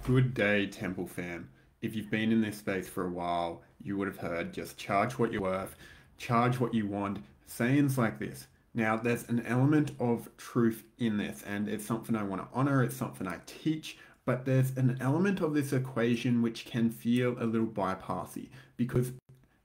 Good day, Temple fam. If you've been in this space for a while, you would have heard just charge what you're worth, charge what you want, sayings like this. Now, there's an element of truth in this, and it's something I want to honor, it's something I teach, but there's an element of this equation which can feel a little bypassy because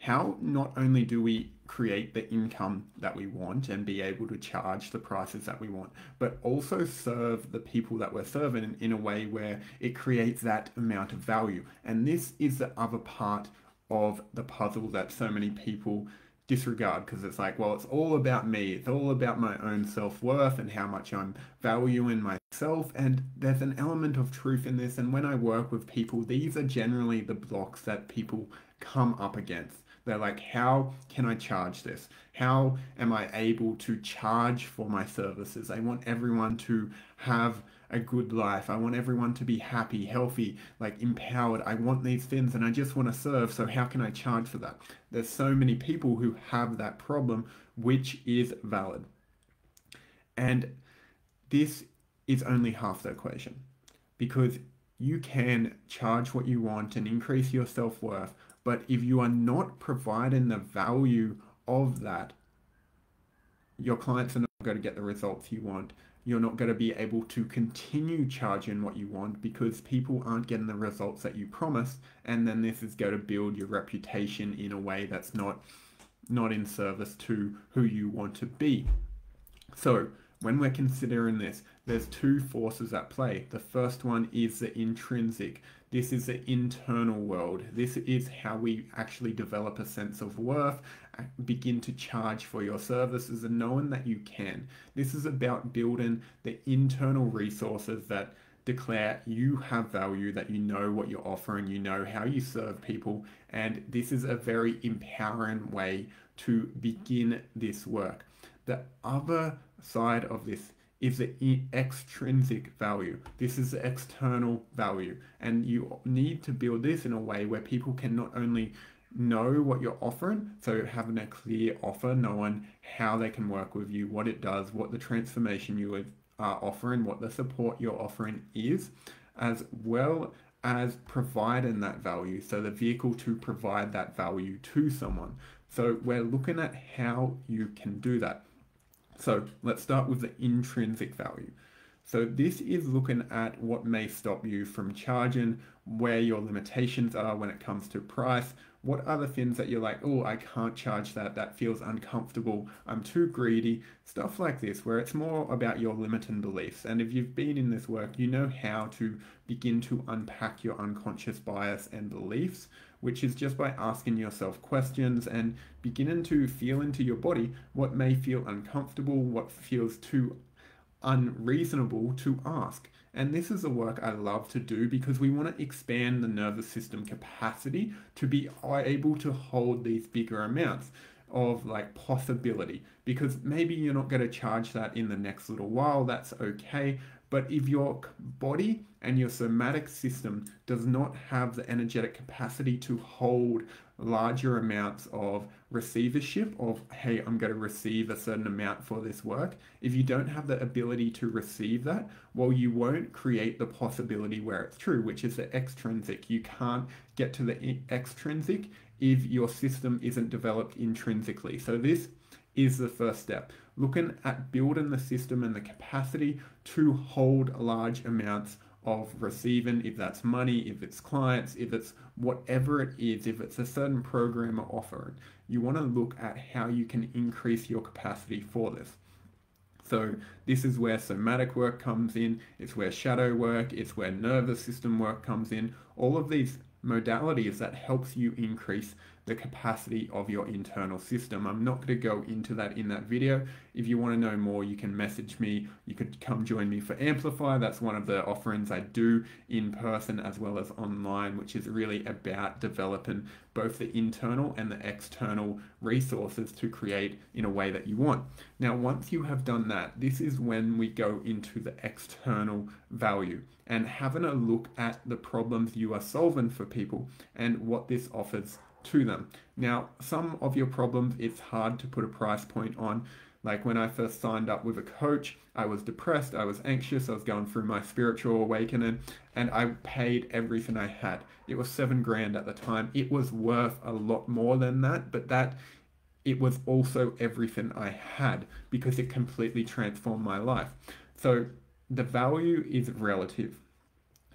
how not only do we create the income that we want and be able to charge the prices that we want, but also serve the people that we're serving in a way where it creates that amount of value. And this is the other part of the puzzle that so many people disregard because it's like, well, it's all about me. It's all about my own self-worth and how much I'm valuing myself. And there's an element of truth in this. And when I work with people, these are generally the blocks that people come up against. They're like, how can I charge this? How am I able to charge for my services? I want everyone to have a good life. I want everyone to be happy, healthy, like empowered. I want these things and I just want to serve. So how can I charge for that? There's so many people who have that problem, which is valid. And this is only half the equation because you can charge what you want and increase your self-worth, but if you are not providing the value of that, your clients are not going to get the results you want. You're not going to be able to continue charging what you want because people aren't getting the results that you promised. And then this is going to build your reputation in a way that's not in service to who you want to be. So when we're considering this, there's two forces at play. The first one is the intrinsic. This is the internal world. This is how we actually develop a sense of worth, begin to charge for your services and knowing that you can. This is about building the internal resources that declare you have value, that you know what you're offering, you know how you serve people, and this is a very empowering way to begin this work. The other side of this is the extrinsic value. This is the external value. And you need to build this in a way where people can not only know what you're offering, so having a clear offer, knowing how they can work with you, what it does, what the transformation you are offering, what the support you're offering is, as well as providing that value. So the vehicle to provide that value to someone. So we're looking at how you can do that. So let's start with the intrinsic value. So this is looking at what may stop you from charging, where your limitations are when it comes to price. What are the things that you're like, oh, I can't charge that, that feels uncomfortable, I'm too greedy, stuff like this, where it's more about your limiting beliefs. And if you've been in this work, you know how to begin to unpack your unconscious bias and beliefs, which is just by asking yourself questions and beginning to feel into your body what may feel uncomfortable, what feels too unreasonable to ask. And this is the work I love to do because we want to expand the nervous system capacity to be able to hold these bigger amounts of like possibility, because maybe you're not going to charge that in the next little while, that's okay. But if your body and your somatic system does not have the energetic capacity to hold larger amounts of receivership of, hey, I'm going to receive a certain amount for this work. If you don't have the ability to receive that, well, you won't create the possibility where it's true, which is the extrinsic. You can't get to the extrinsic if your system isn't developed intrinsically. So this is the first step. Looking at building the system and the capacity to hold large amounts of receiving, if that's money, if it's clients, if it's whatever it is, if it's a certain program or offer, you want to look at how you can increase your capacity for this. So this is where somatic work comes in, it's where shadow work, it's where nervous system work comes in, all of these modalities that helps you increase the capacity of your internal system. I'm not going to go into that in that video. If you want to know more, you can message me. You could come join me for Amplify. That's one of the offerings I do in person as well as online, which is really about developing both the internal and the external resources to create in a way that you want. Now, once you have done that, this is when we go into the external value and having a look at the problems you are solving for people and what this offers to them. Now, some of your problems, it's hard to put a price point on. Like when I first signed up with a coach, I was depressed, I was anxious, I was going through my spiritual awakening, and I paid everything I had. It was 7 grand at the time. It was worth a lot more than that, but that it was also everything I had because it completely transformed my life. So the value is relative.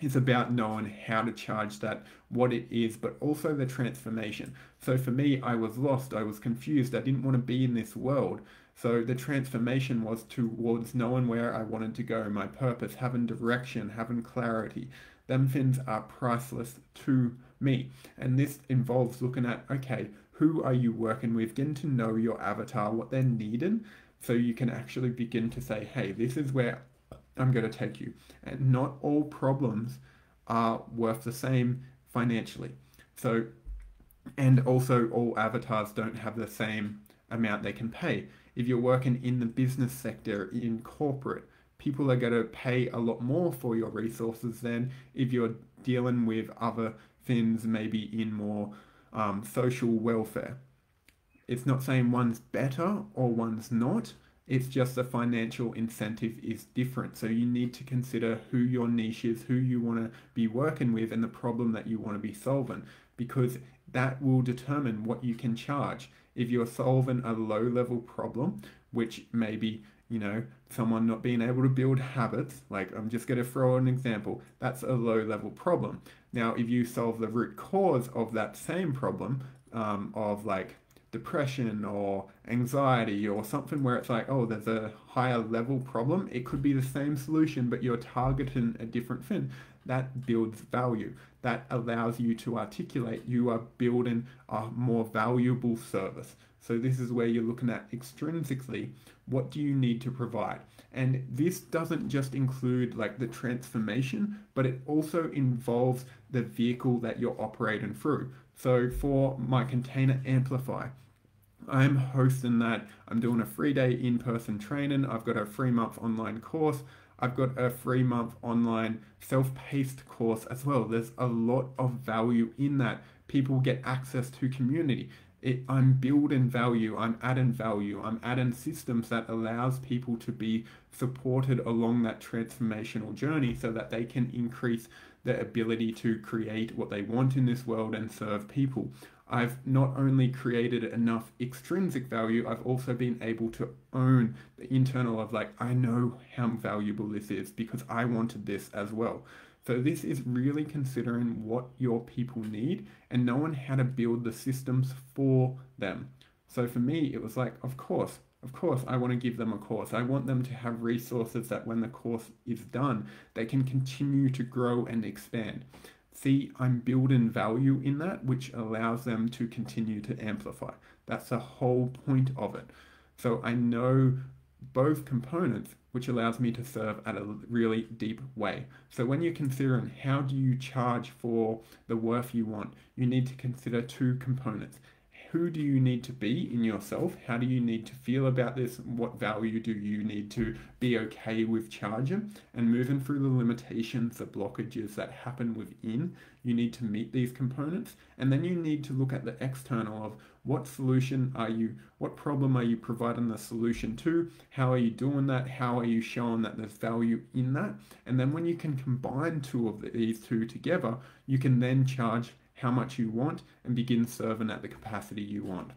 It's about knowing how to charge that, what it is, but also the transformation. So for me, I was lost, I was confused, I didn't want to be in this world. So the transformation was towards knowing where I wanted to go, my purpose, having direction, having clarity. Them things are priceless to me. And this involves looking at, okay, who are you working with, getting to know your avatar, what they're needing, so you can actually begin to say, hey, this is where I'm going to take you. And not all problems are worth the same financially. So, and also all avatars don't have the same amount they can pay. If you're working in the business sector, in corporate, people are going to pay a lot more for your resources than if you're dealing with other things, maybe in more social welfare. It's not saying one's better or one's not. It's just the financial incentive is different. So you need to consider who your niche is, who you want to be working with, and the problem that you want to be solving, because that will determine what you can charge. If you're solving a low level problem, which maybe, someone not being able to build habits, like I'm just going to throw an example, that's a low level problem. Now, if you solve the root cause of that same problem, of like depression or anxiety or something where it's like, oh, there's a higher level problem, it could be the same solution, but you're targeting a different thing. That builds value. That allows you to articulate you are building a more valuable service. So this is where you're looking at extrinsically, what do you need to provide? And this doesn't just include like the transformation, but it also involves the vehicle that you're operating through. So for my container amplify, I'm hosting that. I'm doing a 3-day in-person training. I've got a 3-month online course. I've got a 3-month online self-paced course as well. There's a lot of value in that. People get access to community. I'm building value, I'm adding systems that allows people to be supported along that transformational journey so that they can increase their ability to create what they want in this world and serve people. I've not only created enough extrinsic value, I've also been able to own the internal of like, I know how valuable this is because I wanted this as well. So this is really considering what your people need and knowing how to build the systems for them. So for me, it was like, of course, I want to give them a course. I want them to have resources that when the course is done, they can continue to grow and expand. See, I'm building value in that, which allows them to continue to amplify. That's the whole point of it. So I know both components, which allows me to serve at a really deep way. So when you're considering how do you charge for the worth you want, you need to consider 2 components. Who do you need to be in yourself? How do you need to feel about this? What value do you need to be okay with charging? And moving through the limitations, the blockages that happen within, you need to meet these components. And then you need to look at the external of what problem are you providing the solution to? How are you doing that? How are you showing that there's value in that? And then when you can combine these two together, you can then charge how much you want and begin serving at the capacity you want.